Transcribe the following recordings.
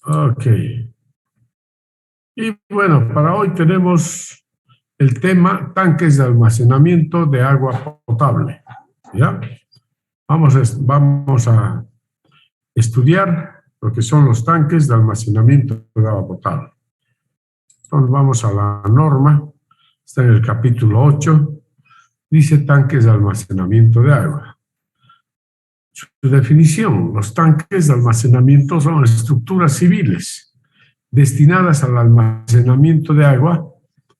Ok. Y bueno, para hoy tenemos el tema tanques de almacenamiento de agua potable. ¿Ya? Vamos a estudiar lo que son los tanques de almacenamiento de agua potable. Entonces vamos a la norma, está en el capítulo 8, dice tanques de almacenamiento de agua. Su definición: los tanques de almacenamiento son estructuras civiles destinadas al almacenamiento de agua.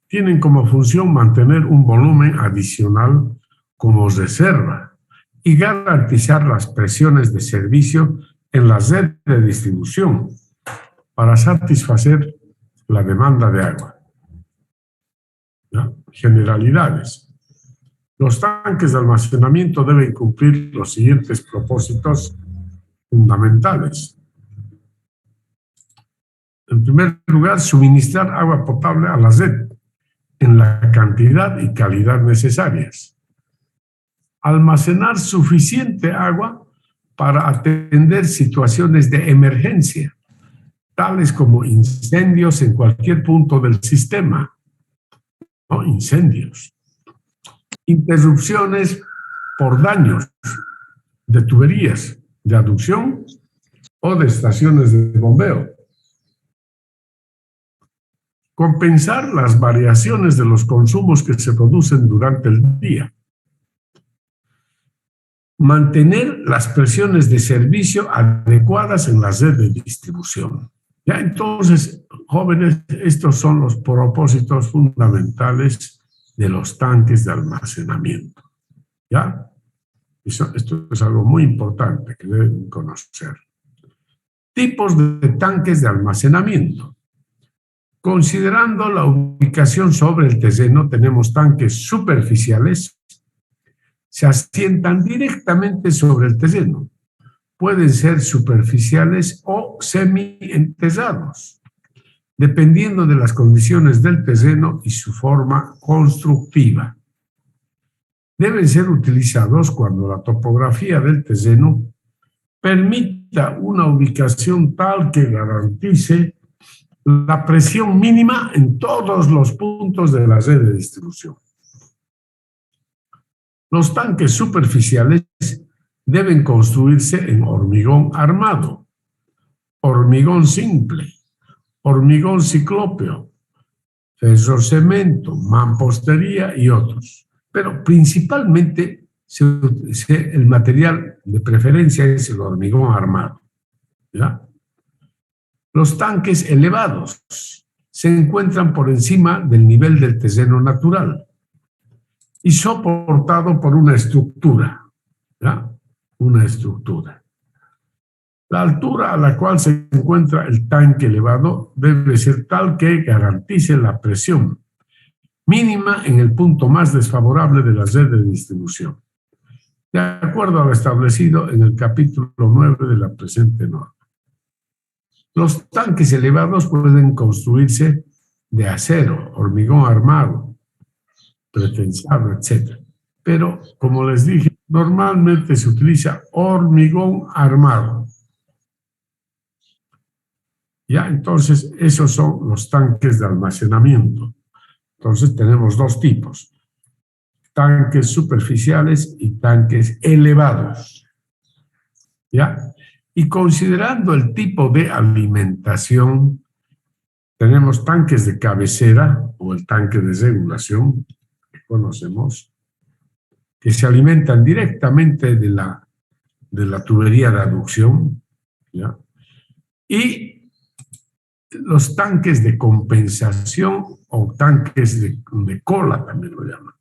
Tienen como función mantener un volumen adicional como reserva y garantizar las presiones de servicio en la red de distribución para satisfacer la demanda de agua. ¿Ya? Generalidades. Los tanques de almacenamiento deben cumplir los siguientes propósitos fundamentales. En primer lugar, suministrar agua potable a la red en la cantidad y calidad necesarias. Almacenar suficiente agua para atender situaciones de emergencia, tales como incendios en cualquier punto del sistema, ¿no? Incendios. Interrupciones por daños de tuberías de aducción o de estaciones de bombeo. Compensar las variaciones de los consumos que se producen durante el día. Mantener las presiones de servicio adecuadas en la red de distribución. Ya entonces, jóvenes, estos son los propósitos fundamentales de los tanques de almacenamiento. ¿Ya? Esto es algo muy importante que deben conocer. Tipos de tanques de almacenamiento. Considerando la ubicación sobre el terreno, tenemos tanques superficiales. Se asientan directamente sobre el terreno. Pueden ser superficiales o semi-enterrados, dependiendo de las condiciones del terreno y su forma constructiva. Deben ser utilizados cuando la topografía del terreno permita una ubicación tal que garantice la presión mínima en todos los puntos de la red de distribución. Los tanques superficiales deben construirse en hormigón armado, hormigón simple, hormigón ciclópeo, ferrocemento, mampostería y otros. Pero principalmente el material de preferencia es el hormigón armado. ¿Ya? Los tanques elevados se encuentran por encima del nivel del terreno natural y soportado por una estructura. ¿Ya? Una estructura. La altura a la cual se encuentra el tanque elevado debe ser tal que garantice la presión mínima en el punto más desfavorable de la red de distribución, de acuerdo a lo establecido en el capítulo 9 de la presente norma. Los tanques elevados pueden construirse de acero, hormigón armado, pretensado, etc. Pero, como les dije, normalmente se utiliza hormigón armado. Ya, entonces, esos son los tanques de almacenamiento. Entonces, tenemos dos tipos: tanques superficiales y tanques elevados. ¿Ya? Y considerando el tipo de alimentación, tenemos tanques de cabecera o el tanque de regulación, que conocemos, que se alimentan directamente de la tubería de aducción, ¿ya? Y los tanques de compensación o tanques de cola, también lo llaman.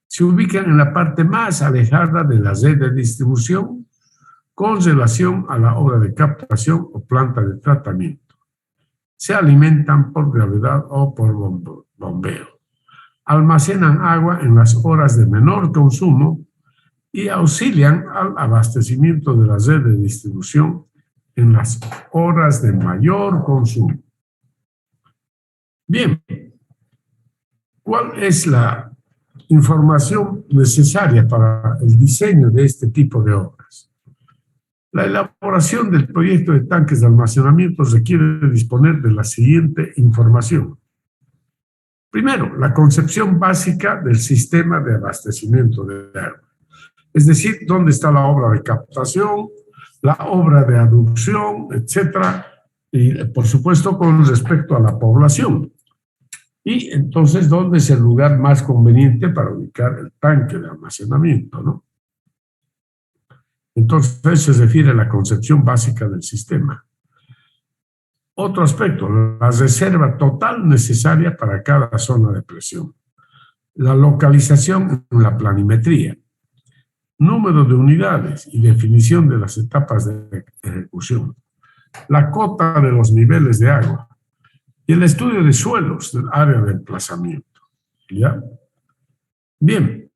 Se ubican en la parte más alejada de la red de distribución con relación a la hora de captación o planta de tratamiento. Se alimentan por gravedad o por bombeo. Almacenan agua en las horas de menor consumo y auxilian al abastecimiento de la red de distribución en las horas de mayor consumo. Bien, ¿cuál es la información necesaria para el diseño de este tipo de obras? La elaboración del proyecto de tanques de almacenamiento requiere disponer de la siguiente información. Primero, la concepción básica del sistema de abastecimiento de agua. Es decir, dónde está la obra de captación, la obra de aducción, etcétera, y por supuesto con respecto a la población. Y entonces, ¿dónde es el lugar más conveniente para ubicar el tanque de almacenamiento, ¿no? Entonces, se refiere a la concepción básica del sistema. Otro aspecto, la reserva total necesaria para cada zona de presión. La localización en la planimetría. Número de unidades y definición de las etapas de ejecución. La cota de los niveles de agua. Y el estudio de suelos del área de emplazamiento. ¿Ya? Bien.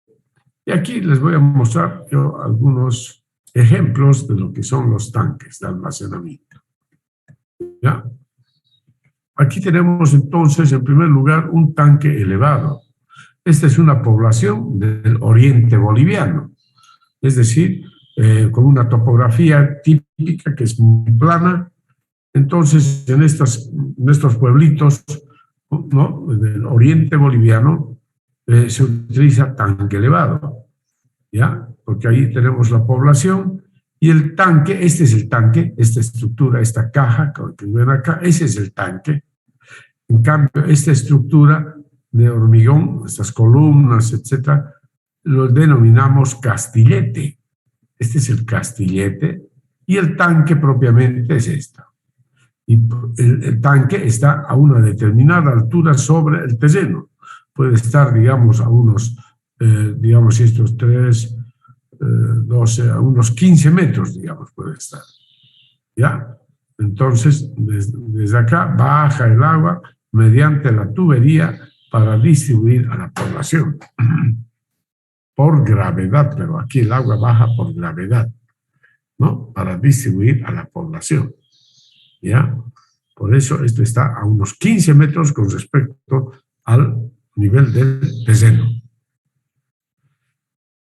Y aquí les voy a mostrar yo algunos ejemplos de lo que son los tanques de almacenamiento. ¿Ya? Aquí tenemos entonces, en primer lugar, un tanque elevado. Esta es una población del oriente boliviano, es decir, con una topografía típica que es muy plana. Entonces, en estos pueblitos, ¿no?, del oriente boliviano, se utiliza tanque elevado, ¿ya? Porque ahí tenemos la población y el tanque, este es el tanque, esta estructura, esta caja que ven acá, ese es el tanque. En cambio, esta estructura de hormigón, estas columnas, etcétera, lo denominamos castillete. Este es el castillete y el tanque propiamente es esto. Y el tanque está a una determinada altura sobre el terreno. Puede estar, digamos, a unos, digamos, estos 3, 12, a unos 15 metros, digamos, puede estar. ¿Ya? Entonces, desde acá baja el agua mediante la tubería para distribuir a la población. Por gravedad, pero aquí el agua baja por gravedad, ¿no? Para distribuir a la población. ¿Ya? Por eso esto está a unos 15 metros con respecto al nivel del terreno.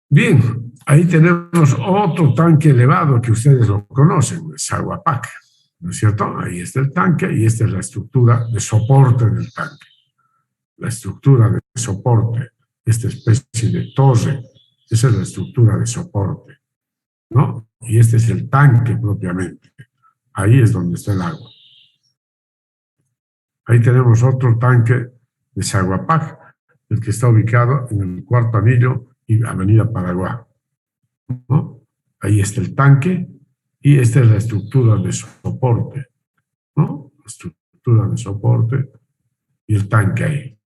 Bien, ahí tenemos otro tanque elevado que ustedes lo conocen, el Saguapac, ¿no es cierto? Ahí está el tanque y esta es la estructura de soporte del tanque. La estructura de soporte, esta especie de torre, esa es la estructura de soporte, ¿no? Y este es el tanque propiamente. Ahí es donde está el agua. Ahí tenemos otro tanque de Saguapac, el que está ubicado en el cuarto anillo y Avenida Paraguay, ¿no? Ahí está el tanque y esta es la estructura de soporte, ¿no? La estructura de soporte y el tanque ahí.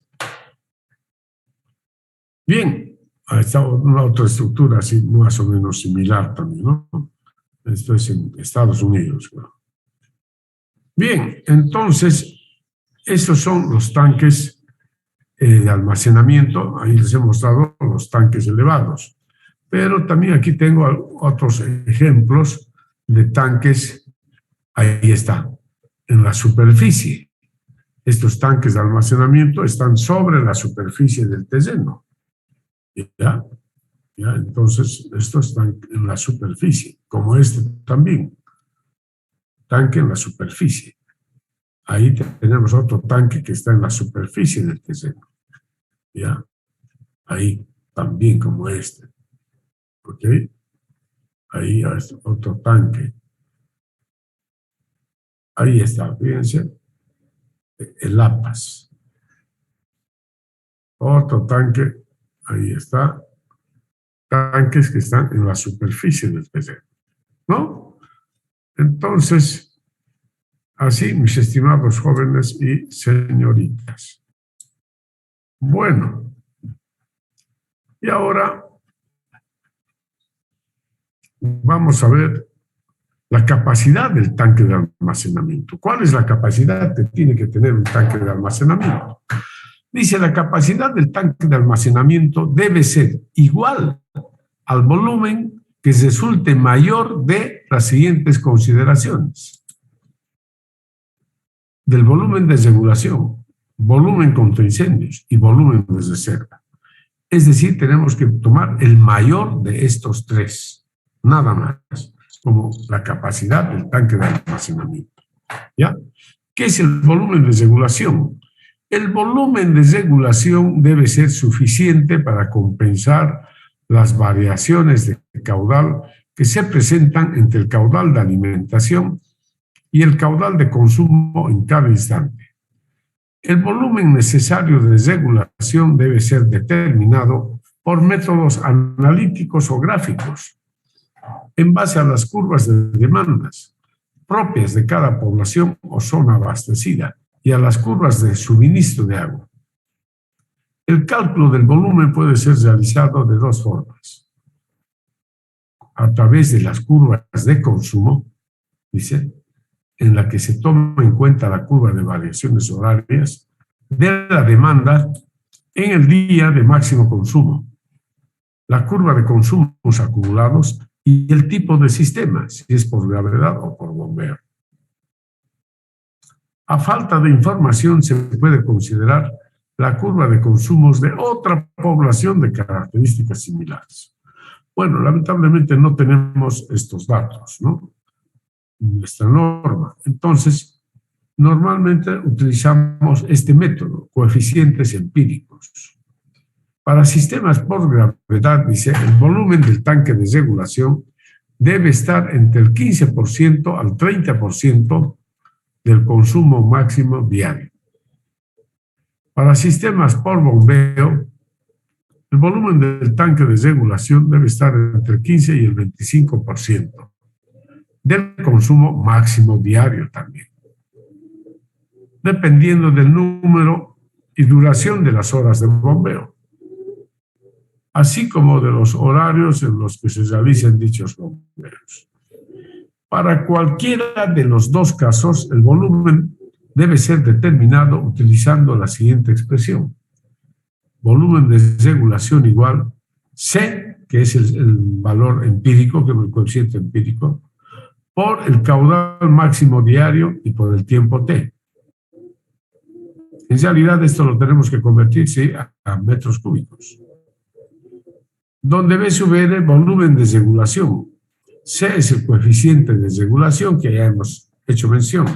Bien, ahí está una otra estructura así más o menos similar también, ¿no? Esto es en Estados Unidos, ¿no? Bien, entonces, esos son los tanques de almacenamiento. Ahí les he mostrado los tanques elevados. Pero también aquí tengo otros ejemplos de tanques. Ahí está, en la superficie. Estos tanques de almacenamiento están sobre la superficie del terreno. ¿Ya? ¿Ya? Entonces, estos están en la superficie, como este también. Tanque en la superficie. Ahí tenemos otro tanque que está en la superficie del terreno. ¿Ya? Ahí también como este. ¿Ok? Ahí hay otro tanque. Ahí está, fíjense. El APAS. Otro tanque. Ahí está. Tanques que están en la superficie del terreno. ¿No? Entonces, así, mis estimados jóvenes y señoritas. Bueno, y ahora vamos a ver la capacidad del tanque de almacenamiento. ¿Cuál es la capacidad que tiene que tener un tanque de almacenamiento? Dice, la capacidad del tanque de almacenamiento debe ser igual al volumen que resulte mayor de las siguientes consideraciones. Del volumen de regulación, volumen contra incendios y volumen de reserva. Es decir, tenemos que tomar el mayor de estos tres, nada más. como la capacidad del tanque de almacenamiento. ¿Ya? ¿Qué es el volumen de regulación? El volumen de regulación debe ser suficiente para compensar las variaciones de caudal que se presentan entre el caudal de alimentación y el caudal de consumo en cada instante. El volumen necesario de regulación debe ser determinado por métodos analíticos o gráficos, en base a las curvas de demandas propias de cada población o zona abastecida y a las curvas de suministro de agua. El cálculo del volumen puede ser realizado de dos formas. A través de las curvas de consumo, dice, en la que se toma en cuenta la curva de variaciones horarias de la demanda en el día de máximo consumo, la curva de consumos acumulados y el tipo de sistema, si es por gravedad o por bombeo. A falta de información se puede considerar la curva de consumos de otra población de características similares. Bueno, lamentablemente no tenemos estos datos, ¿no? Nuestra norma. Entonces, normalmente utilizamos este método, coeficientes empíricos. Para sistemas por gravedad, dice, el volumen del tanque de regulación debe estar entre el 15% al 30% del consumo máximo diario. Para sistemas por bombeo, el volumen del tanque de regulación debe estar entre el 15 y el 25% del consumo máximo diario también, dependiendo del número y duración de las horas de bombeo, así como de los horarios en los que se realicen dichos bombeos. Para cualquiera de los dos casos, el volumen debe ser determinado utilizando la siguiente expresión. Volumen de regulación igual C, que es el valor empírico, que es el coeficiente empírico, por el caudal máximo diario y por el tiempo T. En realidad esto lo tenemos que convertir, ¿sí?, a metros cúbicos. Donde B sub N, volumen de regulación. C es el coeficiente de regulación que ya hemos hecho mención.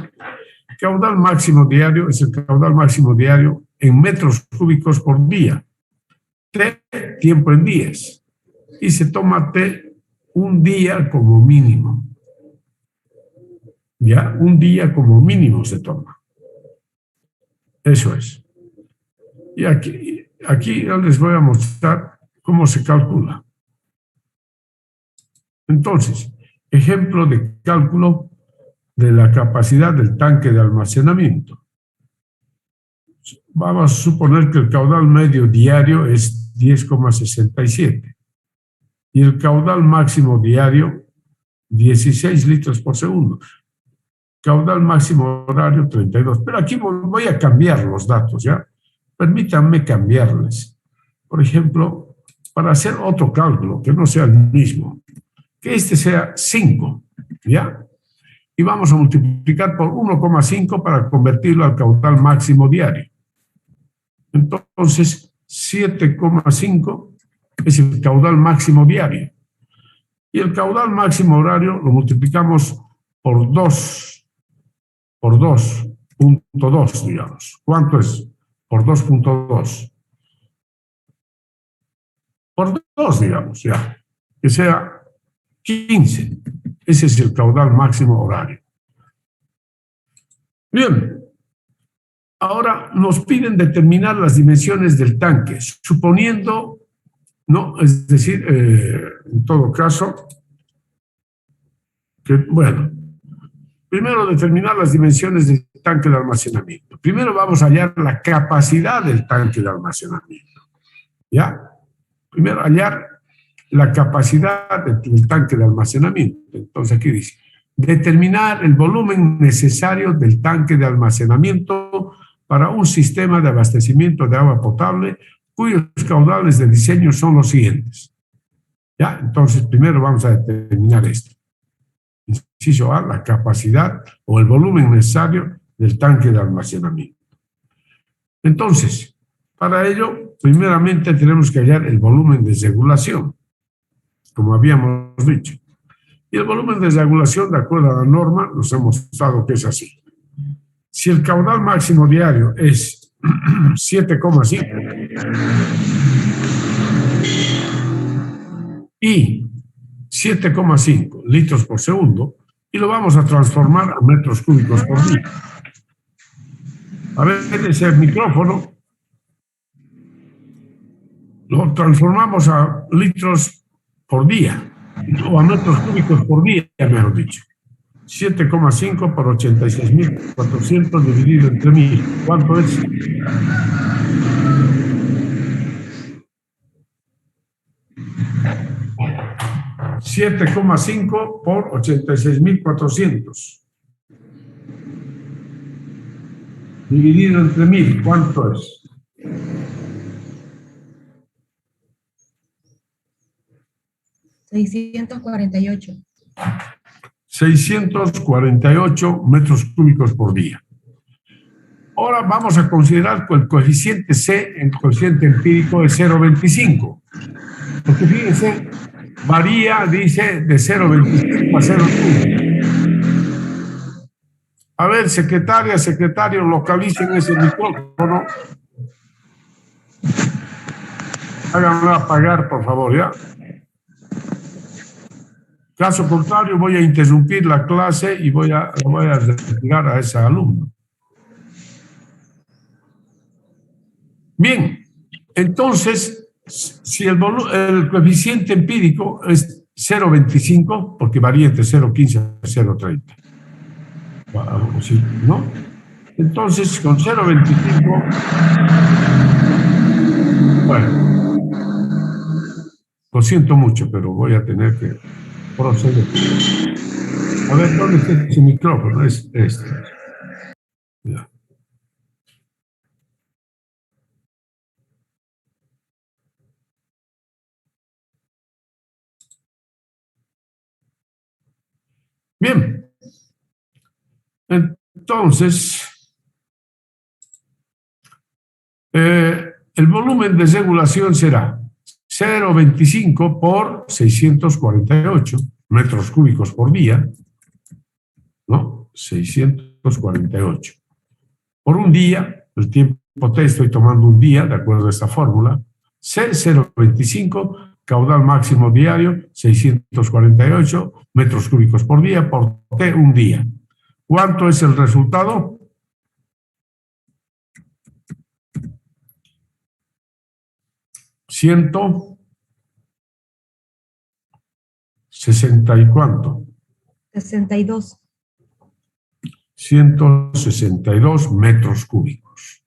Caudal máximo diario es el caudal máximo diario en metros cúbicos por día. T, tiempo en días. Y se toma T un día como mínimo. Ya, un día como mínimo se toma. Eso es. Y aquí yo les voy a mostrar cómo se calcula. Entonces, ejemplo de cálculo de la capacidad del tanque de almacenamiento. Vamos a suponer que el caudal medio diario es 10,67 y el caudal máximo diario 16 litros por segundo. Caudal máximo horario 32. Pero aquí voy a cambiar los datos, ¿ya? Permítanme cambiarles. Por ejemplo, para hacer otro cálculo que no sea el mismo, que este sea 5, ¿ya? Y vamos a multiplicar por 1,5 para convertirlo al caudal máximo diario. Entonces, 7,5 es el caudal máximo diario. Y el caudal máximo horario lo multiplicamos por 2.2, digamos. ¿Cuánto es? Por 2.2. Por 2, digamos, ya. Que sea 15. Ese es el caudal máximo horario. Bien. Ahora nos piden determinar las dimensiones del tanque, suponiendo, ¿no? Es decir, en todo caso, que, bueno, primero determinar las dimensiones del tanque de almacenamiento. Primero vamos a hallar la capacidad del tanque de almacenamiento, ¿ya? Primero hallar la capacidad del tanque de almacenamiento. Entonces aquí dice, determinar el volumen necesario del tanque de almacenamiento para un sistema de abastecimiento de agua potable cuyos caudales de diseño son los siguientes. ¿Ya? Entonces, primero vamos a determinar esto. Inciso A, la capacidad o el volumen necesario del tanque de almacenamiento. Entonces, para ello, primeramente tenemos que hallar el volumen de regulación, como habíamos dicho. Y el volumen de regulación, de acuerdo a la norma, nos ha mostrado que es así. Si el caudal máximo diario es 7,5 y 7,5 litros por segundo, y lo vamos a transformar a metros cúbicos por día. A ver, ese micrófono lo transformamos a litros por día, o a metros cúbicos por día, mejor dicho. 7,5 por 86.400 dividido entre 1000. ¿Cuánto es? $7,5 por 86.400 dividido entre 1000. ¿Cuánto es? $648. 648 metros cúbicos por día. Ahora vamos a considerar que el coeficiente C, el coeficiente empírico, es 0,25. Porque fíjense, varía, dice, de 0,25 a 0,1. A ver, secretaria, secretario, localicen ese micrófono. Háganlo apagar, por favor, ¿ya? Caso contrario, voy a interrumpir la clase y voy a retirar a ese alumno. Bien, entonces, si el coeficiente empírico es 0,25, porque varía entre 0,15 a 0,30, ¿no? Entonces, con 0,25, bueno, lo siento mucho, pero voy a tener que proceder. A ver, ¿dónde está ese micrófono? Es este. Ya. Bien. Entonces, el volumen de regulación será 0,25 por 648 metros cúbicos por día, ¿no? 648. Por un día, el tiempo T estoy tomando un día, de acuerdo a esta fórmula, C 0,25, caudal máximo diario, 648 metros cúbicos por día, por T un día. ¿Cuánto es el resultado? ¿160 y cuánto? 62. 162 metros cúbicos.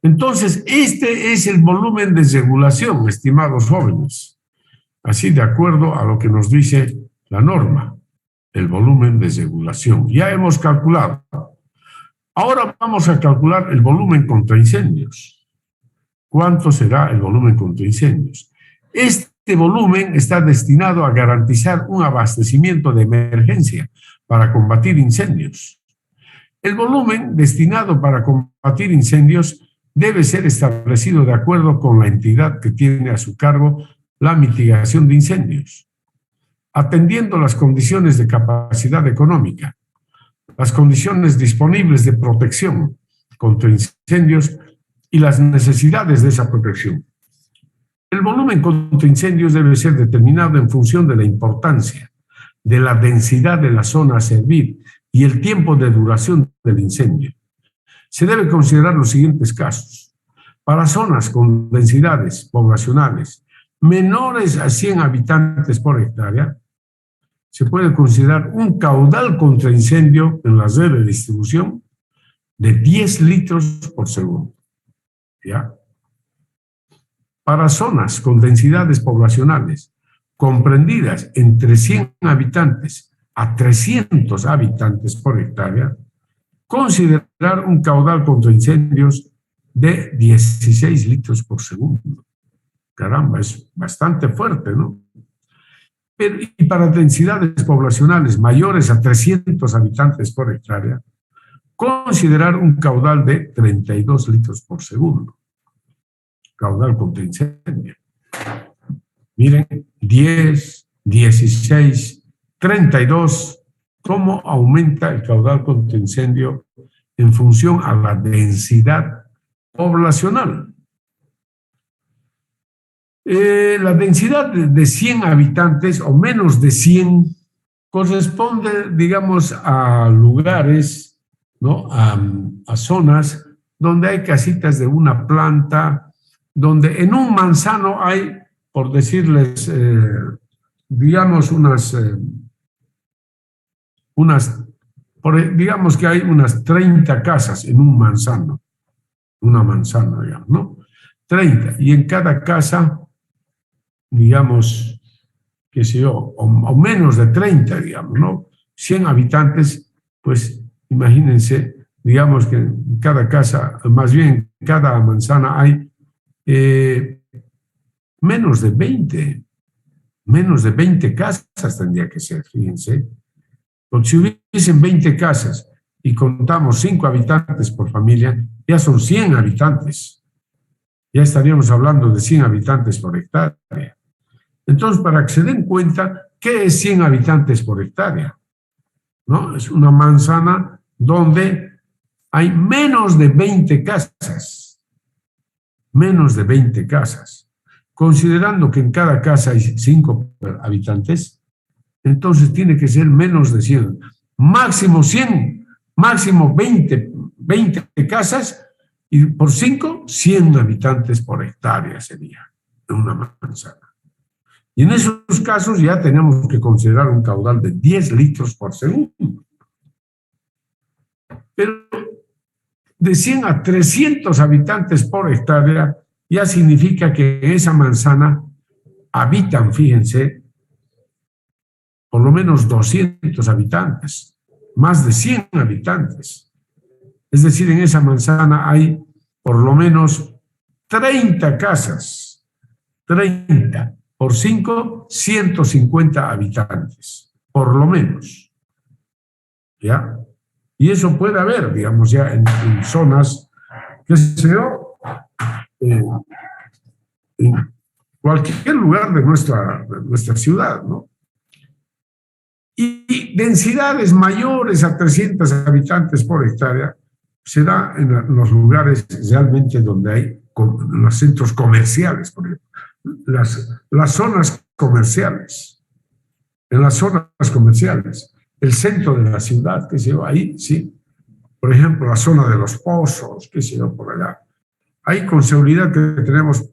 Entonces, este es el volumen de regulación, estimados jóvenes. Así, de acuerdo a lo que nos dice la norma, el volumen de regulación. Ya hemos calculado. Ahora vamos a calcular el volumen contra incendios. ¿Cuánto será el volumen contra incendios? Este volumen está destinado a garantizar un abastecimiento de emergencia para combatir incendios. El volumen destinado para combatir incendios debe ser establecido de acuerdo con la entidad que tiene a su cargo la mitigación de incendios, atendiendo las condiciones de capacidad económica, las condiciones disponibles de protección contra incendios y las necesidades de esa protección. El volumen contra incendios debe ser determinado en función de la importancia, de la densidad de la zona a servir y el tiempo de duración del incendio. Se debe considerar los siguientes casos. Para zonas con densidades poblacionales menores a 100 habitantes por hectárea, se puede considerar un caudal contra incendio en la red de distribución de 10 litros por segundo. ¿Ya? Para zonas con densidades poblacionales comprendidas entre 100 habitantes a 300 habitantes por hectárea, considerar un caudal contra incendios de 16 litros por segundo. Caramba, es bastante fuerte, ¿no? Pero, y para densidades poblacionales mayores a 300 habitantes por hectárea, considerar un caudal de 32 litros por segundo. Caudal contra incendio. Miren, 10, 16, 32. ¿Cómo aumenta el caudal contra incendio en función a la densidad poblacional? La densidad de 100 habitantes o menos de 100 corresponde, digamos, a lugares, ¿no? A zonas donde hay casitas de una planta, donde en un manzano hay, por decirles, digamos, digamos que hay unas 30 casas en un manzano, una manzana, digamos, ¿no? 30, y en cada casa, digamos, qué sé yo, o menos de 30, digamos, ¿no? 100 habitantes, pues imagínense, digamos que en cada casa, más bien en cada manzana hay menos de 20 casas tendría que ser, fíjense. Porque si hubiesen 20 casas y contamos 5 habitantes por familia, ya son 100 habitantes. Ya estaríamos hablando de 100 habitantes por hectárea. Entonces, para que se den cuenta, ¿qué es 100 habitantes por hectárea? ¿No? Es una manzana donde hay menos de 20 casas. Menos de 20 casas. Considerando que en cada casa hay 5 habitantes, entonces tiene que ser menos de 100. Máximo 100, máximo 20 casas, y por 5, 100 habitantes por hectárea sería en una manzana. Y en esos casos ya tenemos que considerar un caudal de 10 litros por segundo. Pero de 100 a 300 habitantes por hectárea ya significa que en esa manzana habitan, fíjense, por lo menos 200 habitantes, más de 100 habitantes. Es decir, en esa manzana hay por lo menos 30 casas, 30 por 5, 150 habitantes, por lo menos. ¿Ya? Y eso puede haber, digamos, ya en zonas, qué sé yo, en cualquier lugar de nuestra ciudad, ¿no? Y densidades mayores a 300 habitantes por hectárea se da en los lugares realmente donde hay los centros comerciales, por ejemplo, las zonas comerciales. En las zonas comerciales, el centro de la ciudad, qué sé yo, ahí sí. Por ejemplo, la zona de los pozos, qué sé yo, por allá. Ahí con seguridad que tenemos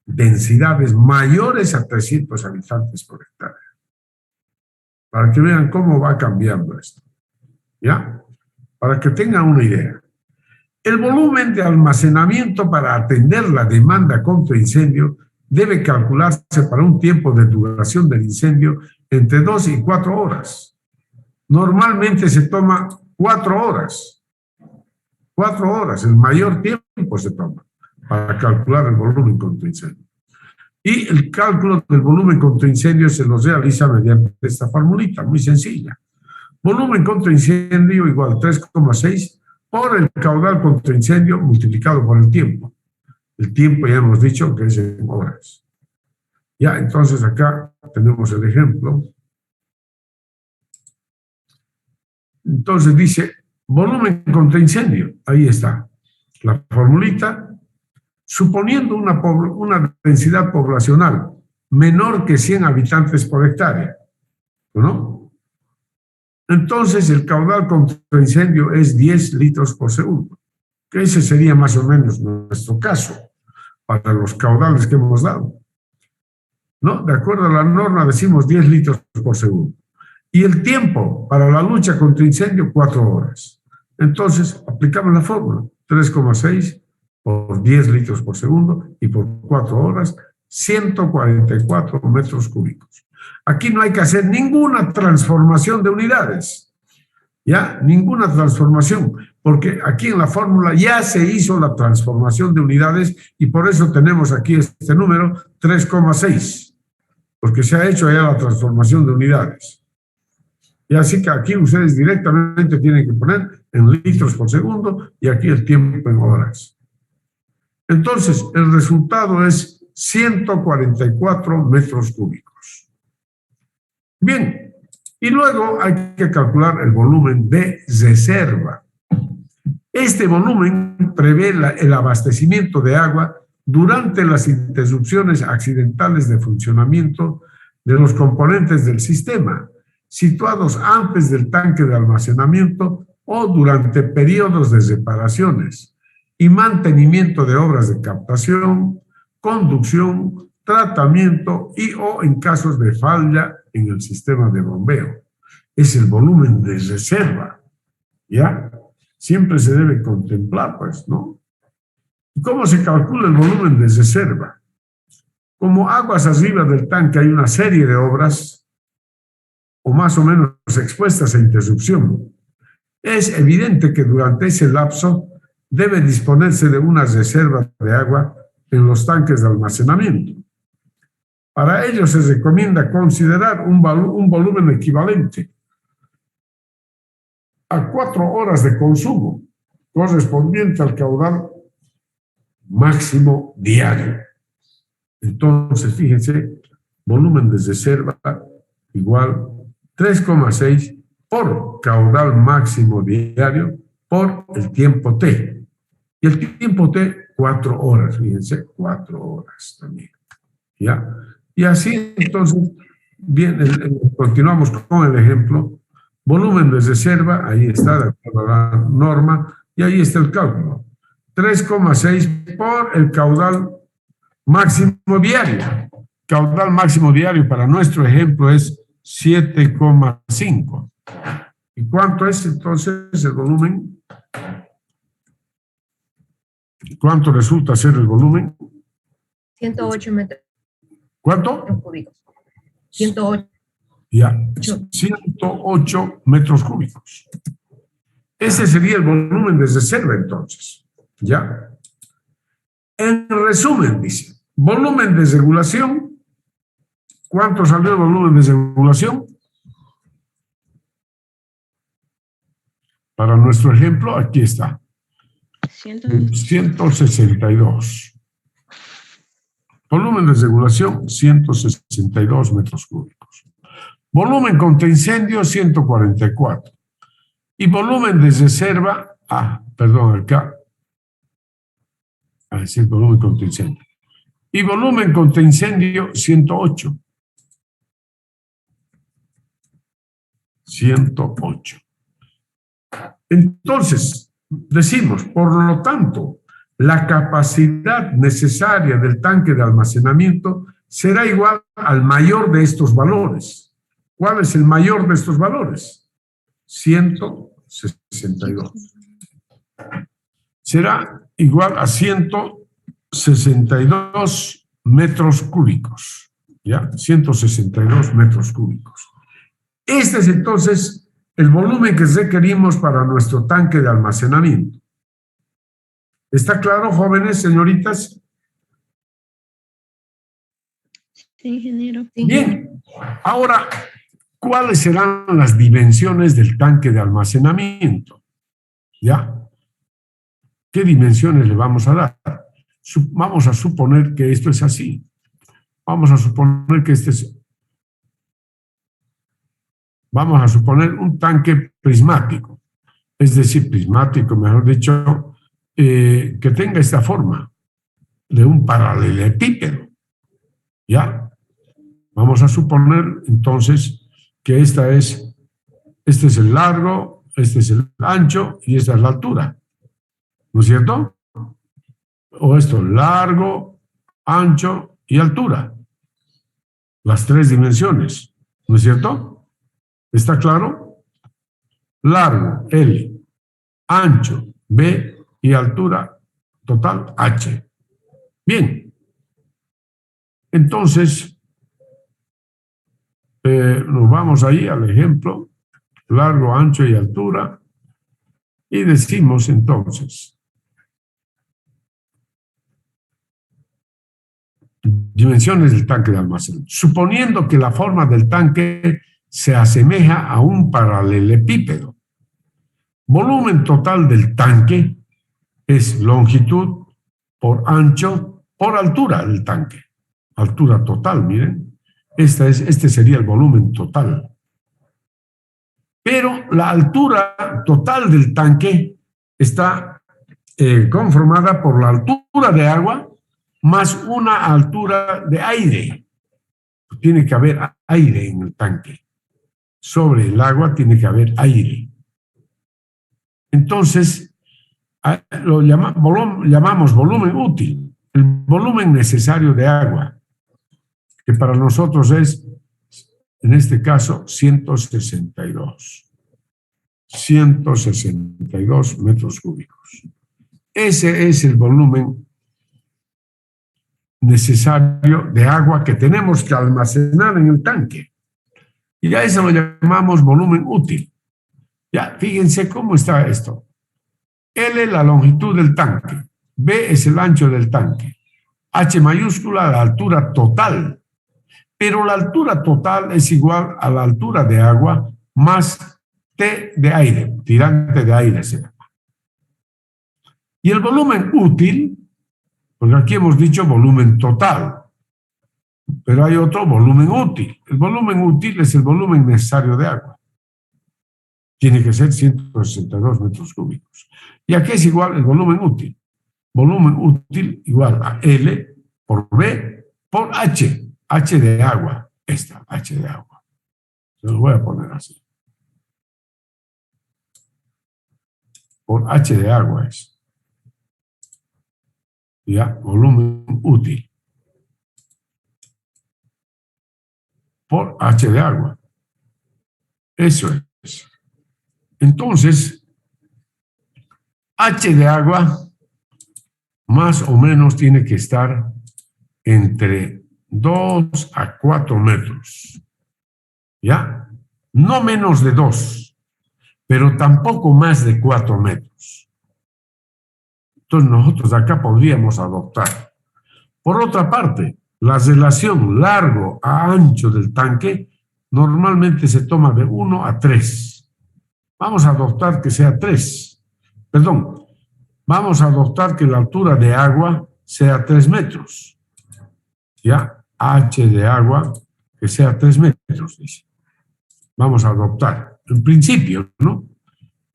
densidades mayores a 300 habitantes por hectárea. Para que vean cómo va cambiando esto. ¿Ya? Para que tengan una idea. El volumen de almacenamiento para atender la demanda contra incendio debe calcularse para un tiempo de duración del incendio entre 2 y 4 horas. Normalmente se toma 4 horas. 4 horas, el mayor tiempo se toma para calcular el volumen contra incendio. Y el cálculo del volumen contra incendio se los realiza mediante esta formulita, muy sencilla. Volumen contra incendio igual 3,6 por el caudal contra incendio multiplicado por el tiempo. El tiempo ya hemos dicho que es en horas. Ya, entonces acá tenemos el ejemplo. Entonces dice, volumen contra incendio, ahí está. La formulita, suponiendo una densidad poblacional menor que 100 habitantes por hectárea, ¿no? Entonces el caudal contra incendio es 10 litros por segundo, que ese sería más o menos nuestro caso para los caudales que hemos dado, ¿no? De acuerdo a la norma decimos 10 litros por segundo. Y el tiempo para la lucha contra incendio, 4 horas. Entonces aplicamos la fórmula, 3,6 por 10 litros por segundo y por 4 horas, 144 metros cúbicos. Aquí no hay que hacer ninguna transformación de unidades, ¿ya? Ninguna transformación, porque aquí en la fórmula ya se hizo la transformación de unidades y por eso tenemos aquí este número 3,6, porque se ha hecho ya la transformación de unidades. Y así que aquí ustedes directamente tienen que poner en litros por segundo y aquí el tiempo en horas. Entonces, el resultado es 144 metros cúbicos. Bien, Y luego hay que calcular el volumen de reserva. Este volumen prevé el abastecimiento de agua durante las interrupciones accidentales de funcionamiento de los componentes del sistema, situados antes del tanque de almacenamiento o durante periodos de reparaciones y mantenimiento de obras de captación, conducción, tratamiento y o en casos de falla en el sistema de bombeo. Es el volumen de reserva, ¿ya? Siempre se debe contemplar, pues, ¿no? ¿Y cómo se calcula el volumen de reserva? Como aguas arriba del tanque hay una serie de obras, o más o menos expuestas a interrupción, es evidente que durante ese lapso debe disponerse de una reserva de agua en los tanques de almacenamiento. Para ello se recomienda considerar un volumen equivalente a 4 horas de consumo, correspondiente al caudal máximo diario. Entonces, fíjense, volumen de reserva igual 3,6 por caudal máximo diario por el tiempo T. Y el tiempo T, 4 horas, fíjense, 4 horas también. ¿Ya? Y así, entonces, bien, continuamos con el ejemplo. Volumen de reserva, ahí está, de acuerdo a la norma, y ahí está el cálculo. 3,6 por el caudal máximo diario. Caudal máximo diario para nuestro ejemplo es 7,5. ¿Y cuánto es entonces el volumen? ¿Cuánto resulta ser el volumen? 108 metros ¿Cuánto? cúbicos. 108. Ya, 108 metros cúbicos. Ese sería el volumen de reserva entonces. ¿Ya? En resumen, dice, volumen de regulación. ¿Cuánto salió el volumen de regulación? Para nuestro ejemplo, aquí está. 162. Volumen de regulación, 162 metros cúbicos. Volumen contra incendio, 144. Y volumen de reserva, perdón, acá. Es el volumen contra incendio. Y volumen contra incendio, 108. 108. Entonces, decimos, por lo tanto, la capacidad necesaria del tanque de almacenamiento será igual al mayor de estos valores. ¿Cuál es el mayor de estos valores? 162. Será igual a 162 metros cúbicos. ¿Ya? 162 metros cúbicos. Este es entonces el volumen que requerimos para nuestro tanque de almacenamiento. ¿Está claro, jóvenes, señoritas? Sí, ingeniero. Bien. Ahora, ¿cuáles serán las dimensiones del tanque de almacenamiento? ¿Ya? ¿Qué dimensiones le vamos a dar? Vamos a suponer que esto es así. Vamos a suponer que vamos a suponer un tanque prismático. Es decir, prismático, mejor dicho, que tenga esta forma de un paralelepípedo. ¿Ya? Vamos a suponer entonces que este es el largo, este es el ancho y esta es la altura. ¿No es cierto? O esto, largo, ancho y altura. Las 3 dimensiones. ¿No es cierto? ¿Está claro? Largo, L, ancho, B y altura total, H. Bien. Entonces, nos vamos ahí al ejemplo, largo, ancho y altura, y decimos entonces, dimensiones del tanque de almacenamiento. Suponiendo que la forma del tanque se asemeja a un paralelepípedo. Volumen total del tanque es longitud por ancho por altura del tanque. Altura total, miren. Este sería el volumen total. pero la altura total del tanque está conformada por la altura de agua más una altura de aire. Tiene que haber aire en el tanque. Sobre el agua tiene que haber aire. Entonces, lo llamamos volumen útil, el volumen necesario de agua, que para nosotros es, en este caso, 162 metros cúbicos. Ese es el volumen necesario de agua que tenemos que almacenar en el tanque. Y a eso lo llamamos volumen útil. Ya, fíjense cómo está esto. L, la longitud del tanque. B es el ancho del tanque. H mayúscula, la altura total. Pero la altura total es igual a la altura de agua más T de aire, tirante de aire se llama. Y el volumen útil, porque aquí hemos dicho volumen total, pero hay otro volumen útil. El volumen útil es el volumen necesario de agua. Tiene que ser 162 metros cúbicos. Y aquí es igual el volumen útil. Volumen útil igual a L por B por H. H de agua. Esta, H de agua. Se los voy a poner así. Por H de agua es. Ya, volumen útil. Por H de agua. Eso es. Entonces, H de agua más o menos tiene que estar entre 2 a 4 metros. ¿Ya? No menos de 2, pero tampoco más de 4 metros. Entonces nosotros acá podríamos adoptar. Por otra parte, la relación largo a ancho del tanque normalmente se toma de 1 a 3. Vamos a adoptar que sea 3. Perdón, vamos a adoptar que la altura de agua sea 3 metros. ¿Ya? H de agua que sea 3 metros, dice. Vamos a adoptar. En principio, ¿no?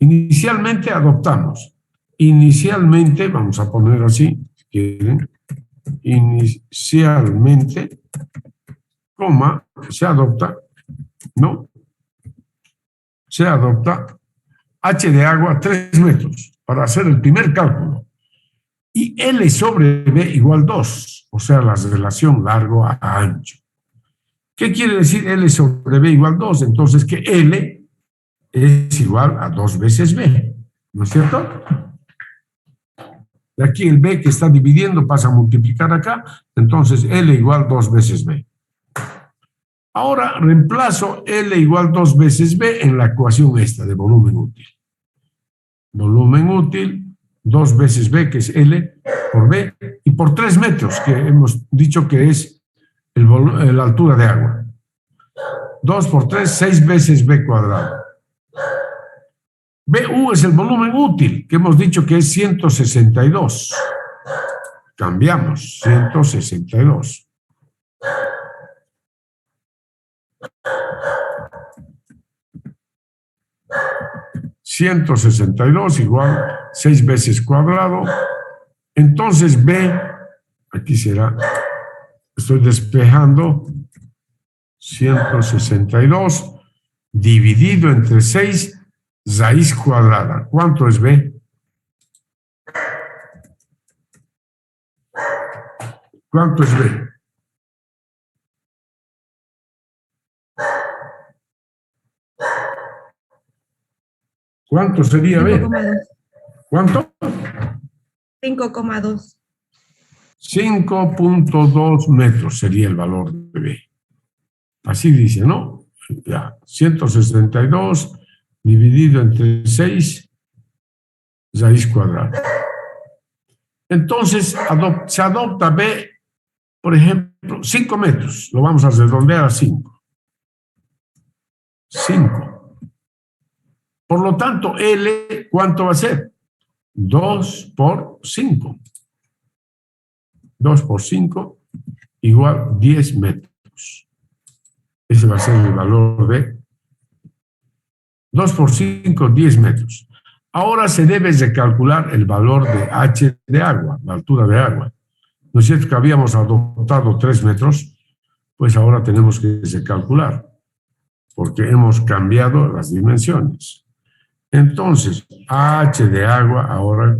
Inicialmente adoptamos. Inicialmente, vamos a poner así, si quieren, inicialmente, coma, se adopta, ¿no? Se adopta H de agua 3 metros para hacer el primer cálculo. Y L sobre B igual 2, o sea, la relación largo a ancho. ¿Qué quiere decir L sobre B igual 2? Entonces que L es igual a 2 veces B, ¿no es cierto? De aquí el B que está dividiendo pasa a multiplicar acá, entonces L igual 2 veces B. Ahora reemplazo L igual 2 veces B en la ecuación esta de volumen útil. Volumen útil, 2 veces B, que es L por B, y por 3 metros, que hemos dicho que es la altura de agua. 2 por 3, 6 veces B cuadrado. BU es el volumen útil, que hemos dicho que es 162. Cambiamos, 162. ...162 igual 6 veces cuadrado. Entonces B, aquí será, estoy despejando, 162 dividido entre 6 raíz cuadrada. ¿Cuánto es B? ¿Cuánto es B? ¿Cuánto sería B? 5,2. ¿Cuánto? 5,2. 5.2 metros sería el valor de B. Así dice, ¿no? Ya, 162 dividido entre 6 raíz cuadrada. Entonces, se adopta B, por ejemplo, 5 metros. Lo vamos a redondear a 5. 5. Por lo tanto, L, ¿cuánto va a ser? 2 por 5. 2 por 5 igual 10 metros. Ese va a ser el valor de 2 por 5, 10 metros. Ahora se debe de calcular el valor de H de agua, la altura de agua. ¿No es cierto que habíamos adoptado 3 metros? Pues ahora tenemos que calcular, porque hemos cambiado las dimensiones. Entonces, H de agua ahora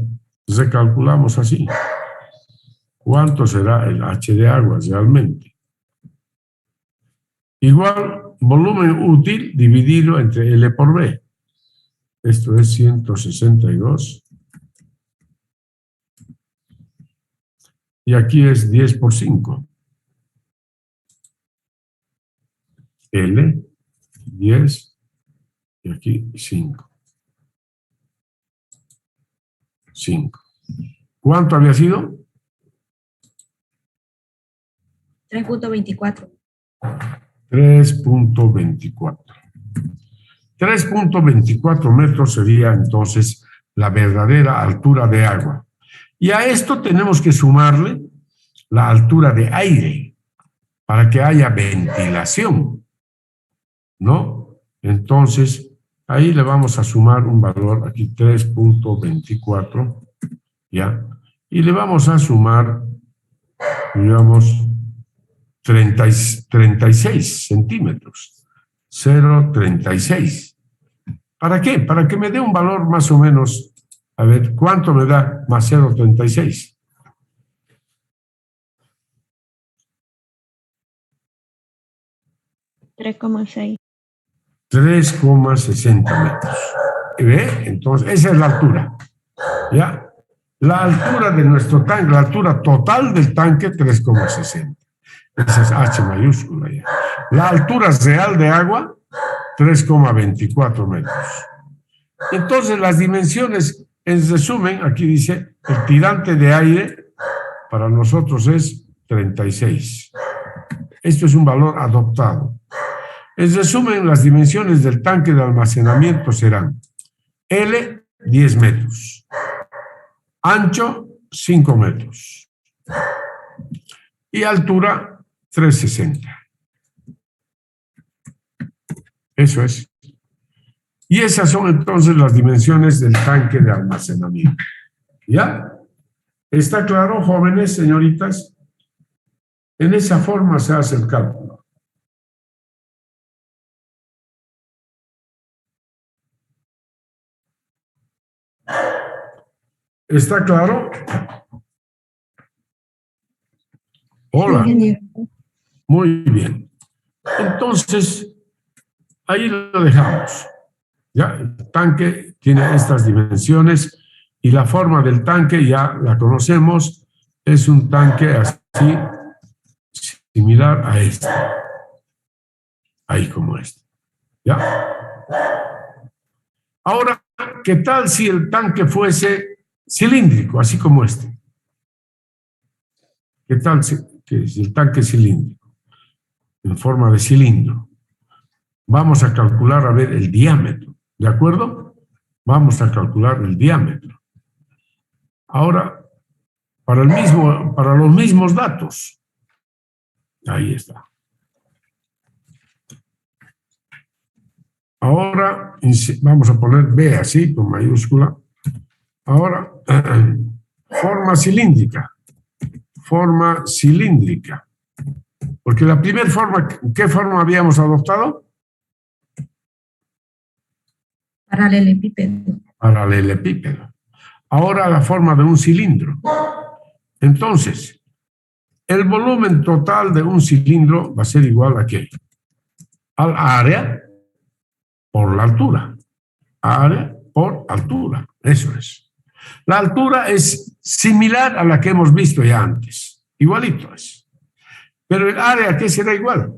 recalculamos así. ¿Cuánto será el H de agua realmente? Igual, volumen útil dividido entre L por B. Esto es 162. Y aquí es 10 por 5. L, 10, y aquí 5. 5. ¿Cuánto había sido? 3.24. 3.24. 3.24 metros sería entonces la verdadera altura de agua. Y a esto tenemos que sumarle la altura de aire para que haya ventilación, ¿no? Entonces, ahí le vamos a sumar un valor, aquí 3.24, ¿ya? Y le vamos a sumar, digamos, 36 centímetros. 0,36. ¿Para qué? Para que me dé un valor más o menos, a ver, ¿cuánto me da más 0,36? $3,6. 3,60 metros. ¿Ve? Entonces, esa es la altura. ¿Ya? La altura de nuestro tanque, la altura total del tanque, 3,60. Esa es H mayúscula ya. La altura real de agua, 3,24 metros. Entonces, las dimensiones, en resumen, aquí dice, el tirante de aire para nosotros es 36. Esto es un valor adoptado. En resumen, las dimensiones del tanque de almacenamiento serán L, 10 metros. Ancho, 5 metros. Y altura, 3,60. Eso es. Y esas son entonces las dimensiones del tanque de almacenamiento. ¿Ya? ¿Está claro, jóvenes, señoritas? En esa forma se hace el cálculo. ¿Está claro? Hola. Muy bien. Entonces, ahí lo dejamos. Ya, el tanque tiene estas dimensiones y la forma del tanque ya la conocemos. Es un tanque así, similar a este. Ahí como este. ¿Ya? Ahora, ¿qué tal si el tanque fuese cilíndrico, así como este? ¿Qué tal si el tanque es cilíndrico? En forma de cilindro. Vamos a calcular, a ver, el diámetro. ¿De acuerdo? Vamos a calcular el diámetro. Ahora, para los mismos datos. Ahí está. Ahora, vamos a poner B así, con mayúscula. Ahora, forma cilíndrica. Forma cilíndrica. Porque la primera forma, ¿qué forma habíamos adoptado? Paralelepípedo. Paralelepípedo. Ahora la forma de un cilindro. Entonces, el volumen total de un cilindro va a ser igual a ¿qué? Al área por la altura. Área por altura. Eso es. La altura es similar a la que hemos visto ya antes. Igualito es. Pero el área, ¿a qué será igual?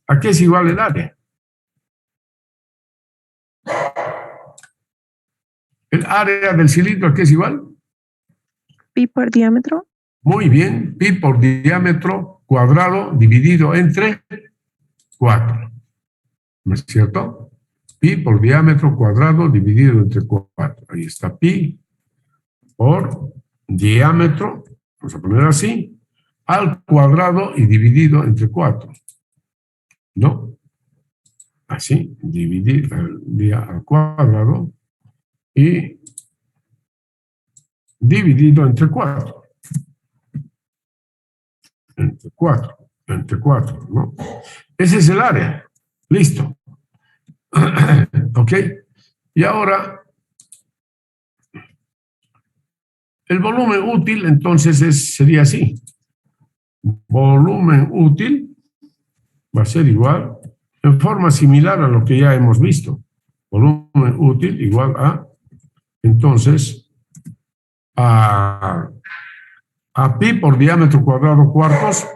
¿A qué es igual el área? ¿El área del cilindro a qué es igual? Pi por diámetro. Muy bien, pi por diámetro cuadrado dividido entre 4. ¿No es cierto? Pi por diámetro cuadrado dividido entre 4. Ahí está pi por diámetro, vamos a poner así, al cuadrado y dividido entre 4. ¿No? así, dividir el día al cuadrado y dividido entre 4. Entre 4, ¿no? Ese es el área. Listo. ¿Ok? Y ahora, el volumen útil, entonces, sería así. Volumen útil va a ser igual, en forma similar a lo que ya hemos visto. Volumen útil igual a, entonces, a pi por diámetro cuadrado cuartos,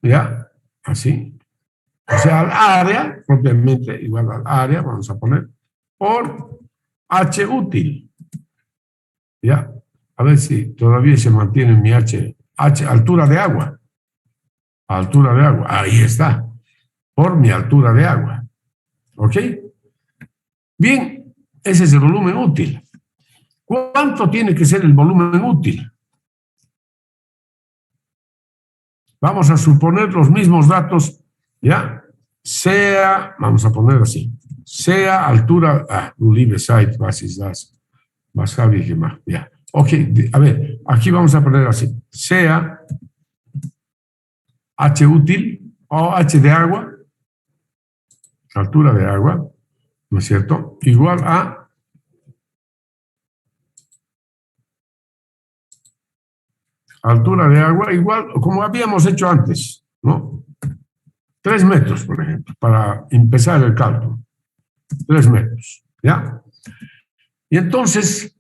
¿ya? Así. O sea, al área, propiamente igual al área, vamos a poner, por h útil. ¿Ya? A ver si todavía se mantiene mi h, altura de agua. Altura de agua, ahí está. Por mi altura de agua. ¿Ok? Bien, ese es el volumen útil. ¿Cuánto tiene que ser el volumen útil? Vamos a suponer los mismos datos, ¿ya? Sea, vamos a poner así, sea altura, liebe Zeit, was ist das? Was habe ich gemacht? Ya. Ok, a ver, aquí vamos a poner así, sea H útil o H de agua, altura de agua, ¿no es cierto? Igual a altura de agua, igual como habíamos hecho antes, ¿no? 3 metros, por ejemplo, para empezar el cálculo. 3 metros, ¿ya? Y entonces,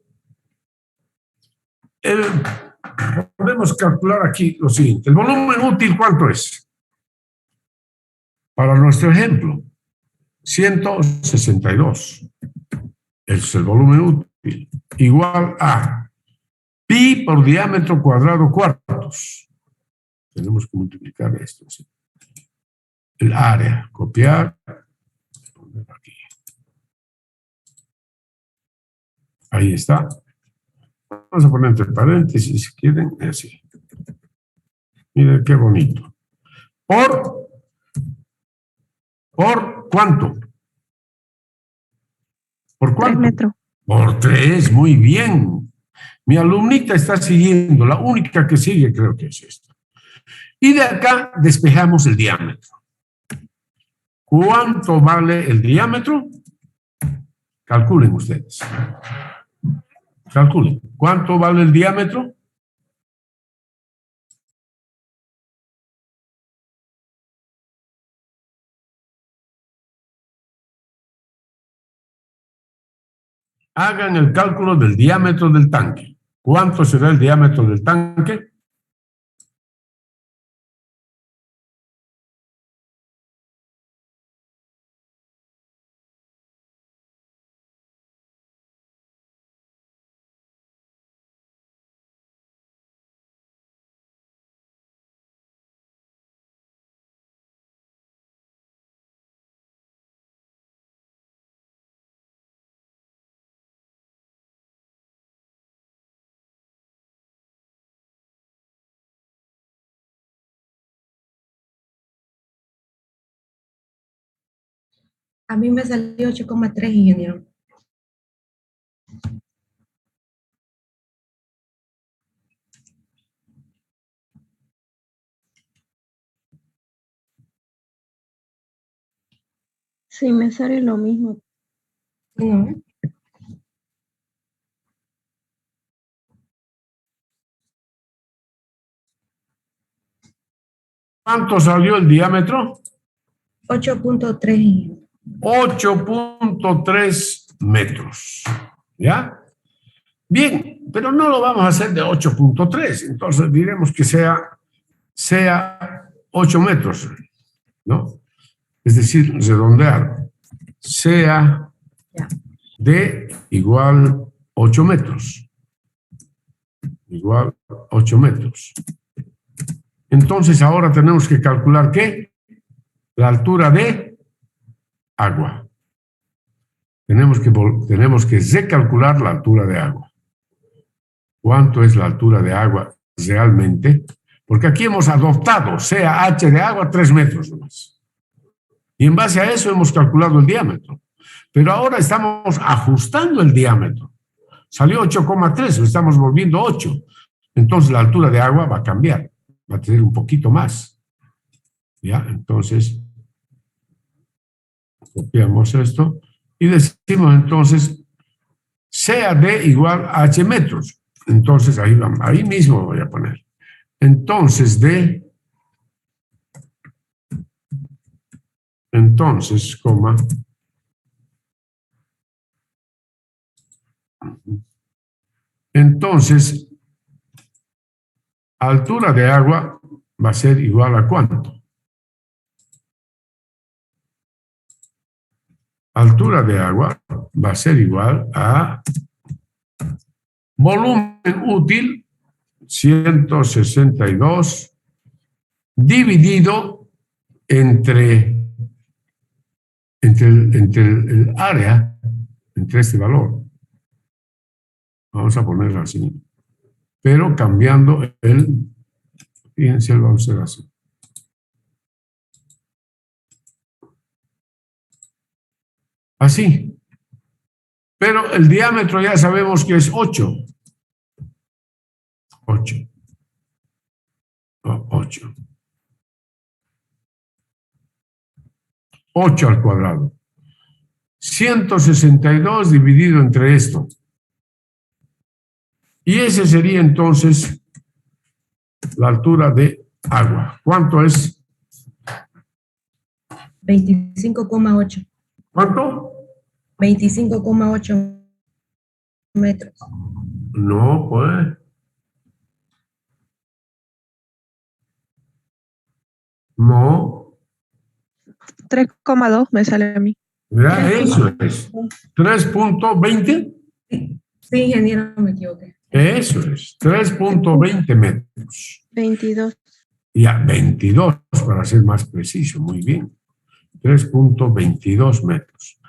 podemos calcular aquí lo siguiente. ¿El volumen útil cuánto es? Para nuestro ejemplo, 162. Ese es el volumen útil. Igual a pi por diámetro cuadrado cuartos. Tenemos que multiplicar esto, ¿sí? El área, copiar, poner aquí. Ahí está. Vamos a poner entre paréntesis, si quieren, así. Miren qué bonito. ¿Por cuánto? ¿Por 3 cuánto? metros. Por 3, muy bien. Mi alumnita está siguiendo, la única que sigue creo que es esta. Y de acá despejamos el diámetro. ¿Cuánto vale el diámetro? Calculen ustedes. Calculen. ¿Cuánto vale el diámetro? Hagan el cálculo del diámetro del tanque. ¿Cuánto será el diámetro del tanque? A mí me salió 8,3, ingeniero. Sí, me sale lo mismo. No. ¿Cuánto salió el diámetro? 8,3, ingeniero. 8.3 metros. ¿Ya? Bien, pero no lo vamos a hacer de 8.3, entonces diremos que sea 8 metros, ¿no? Es decir, redondear, sea Ya. de igual 8 metros. Igual 8 metros. Entonces ahora tenemos que calcular ¿qué? La altura de agua. Tenemos que recalcular la altura de agua. ¿Cuánto es la altura de agua realmente? Porque aquí hemos adoptado, sea H de agua, 3 metros nomás. Y en base a eso hemos calculado el diámetro. Pero ahora estamos ajustando el diámetro. Salió 8,3, lo estamos volviendo 8. Entonces la altura de agua va a cambiar, va a tener un poquito más. ¿Ya? Entonces, copiamos esto y decimos entonces sea D igual a H metros. Entonces ahí vamos, ahí mismo voy a poner. Entonces D, entonces, coma, entonces, altura de agua va a ser igual a ¿cuánto? Altura de agua va a ser igual a volumen útil 162 dividido entre el área, entre este valor. Vamos a ponerlo así. Pero cambiando fíjense, lo vamos a hacer así. Así. Pero el diámetro ya sabemos que es 8. 8. 8. 8 al cuadrado. 162 dividido entre esto. Y ese sería entonces la altura de agua. ¿Cuánto es? 25,8. ¿Cuánto? 25,8 metros. No, pues. No. 3,2 me sale a mí. Mira, eso es. 3.20. Sí, ingeniero, me equivoqué. Eso es. 3.20 metros. 22. Ya, 22 para ser más preciso. Muy bien. 3.22 metros.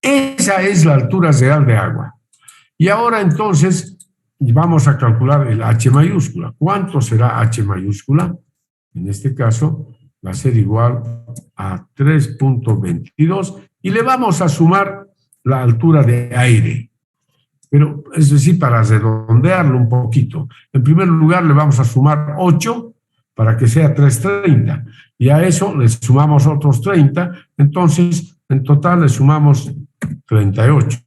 Esa es la altura real de agua. Y ahora entonces vamos a calcular el H mayúscula. ¿Cuánto será H mayúscula? En este caso va a ser igual a 3.22 y le vamos a sumar la altura de aire. Pero es decir, para redondearlo un poquito, en primer lugar le vamos a sumar 8 para que sea 330 y a eso le sumamos otros 30, entonces en total le sumamos 38.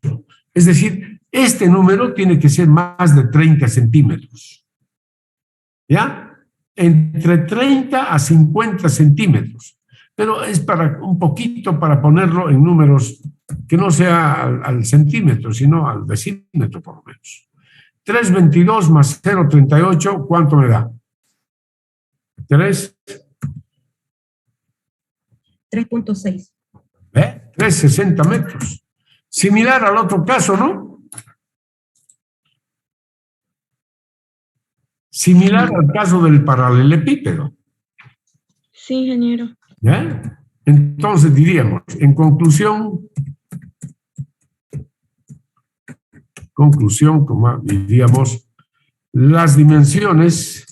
Es decir, este número tiene que ser más de 30 centímetros. ¿Ya? Entre 30 a 50 centímetros. Pero es para un poquito para ponerlo en números que no sea al centímetro, sino al decímetro por lo menos. 322 más 0,38, ¿cuánto me da? 3.6. 360 metros. Similar al otro caso, ¿no? Similar al caso del paralelepípedo. Sí, ingeniero. ¿Ya? Entonces diríamos, en conclusión, como diríamos, las dimensiones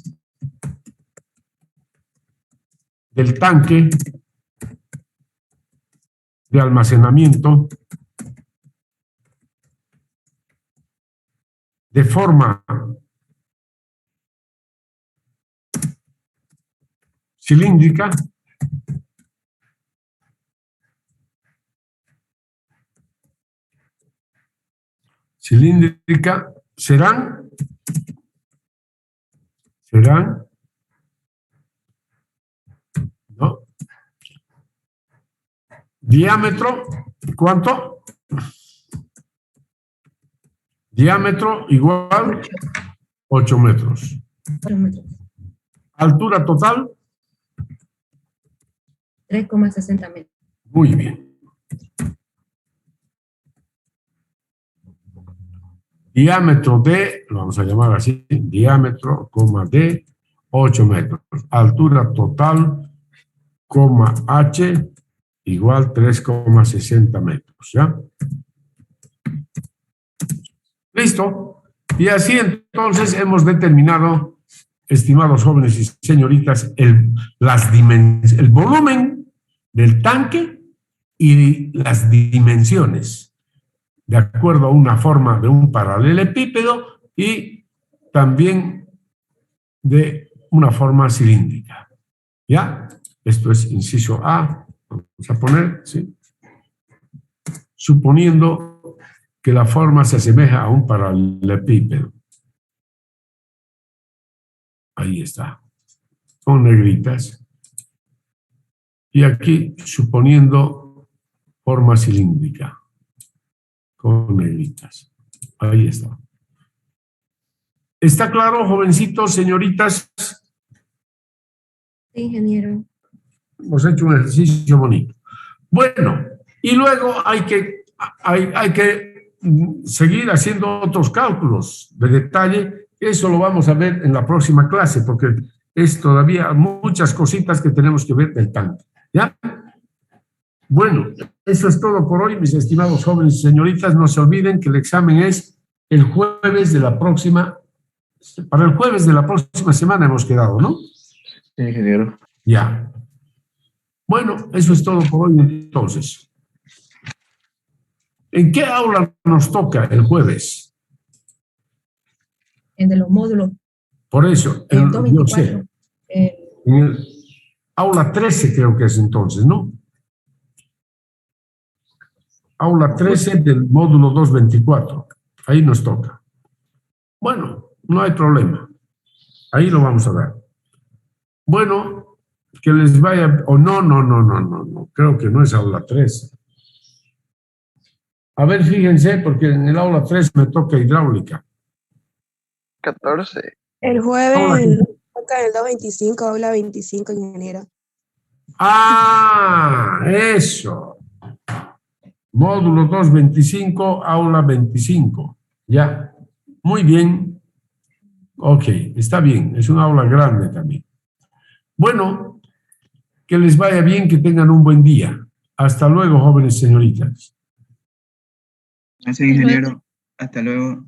del tanque de almacenamiento de forma cilíndrica serán ¿no? Diámetro, ¿cuánto? Diámetro igual 8 metros. 8 metros. Altura total. 3,60 metros. Muy bien. Diámetro D, lo vamos a llamar así, diámetro, D, 8 metros. Altura total, H, igual 3,60 metros, ¿ya? ¿Listo? Y así entonces hemos determinado, estimados jóvenes y señoritas, el volumen del tanque y las dimensiones, de acuerdo a una forma de un paralelepípedo y también de una forma cilíndrica. ¿Ya? Esto es inciso A. Vamos a poner, ¿sí? Suponiendo que la forma se asemeja a un paralelepípedo. Ahí está. Con negritas. Y aquí suponiendo forma cilíndrica. Con negritas. Ahí está. ¿Está claro, jovencitos, señoritas? Sí, ingeniero. Hemos hecho un ejercicio bonito. Bueno, y luego hay que seguir haciendo otros cálculos de detalle. Eso lo vamos a ver en la próxima clase, porque es todavía muchas cositas que tenemos que ver del tanto. ¿Ya? Bueno, eso es todo por hoy, mis estimados jóvenes y señoritas. No se olviden que el examen es el jueves de la próxima. Para el jueves de la próxima semana hemos quedado, ¿no? Sí, ingeniero. Ya. Bueno, eso es todo por hoy entonces. ¿En qué aula nos toca el jueves? En de los módulos, Por eso, el yo sé, 224. en el aula 13 creo que es entonces, ¿no? Aula 13 del módulo 224. Ahí nos toca. Bueno, no hay problema. Ahí lo vamos a ver. Bueno, que les vaya... O no. Creo que no es aula 13. A ver, fíjense, porque en el aula 3 me toca hidráulica. 14. El Hola, jueves toca el 225, aula 25, ingeniero. Ah, eso. Módulo 225, aula 25. Ya. Muy bien. Ok, está bien. Es una aula grande también. Bueno, que les vaya bien, que tengan un buen día. Hasta luego, jóvenes señoritas. Gracias, ingeniero. Hasta luego.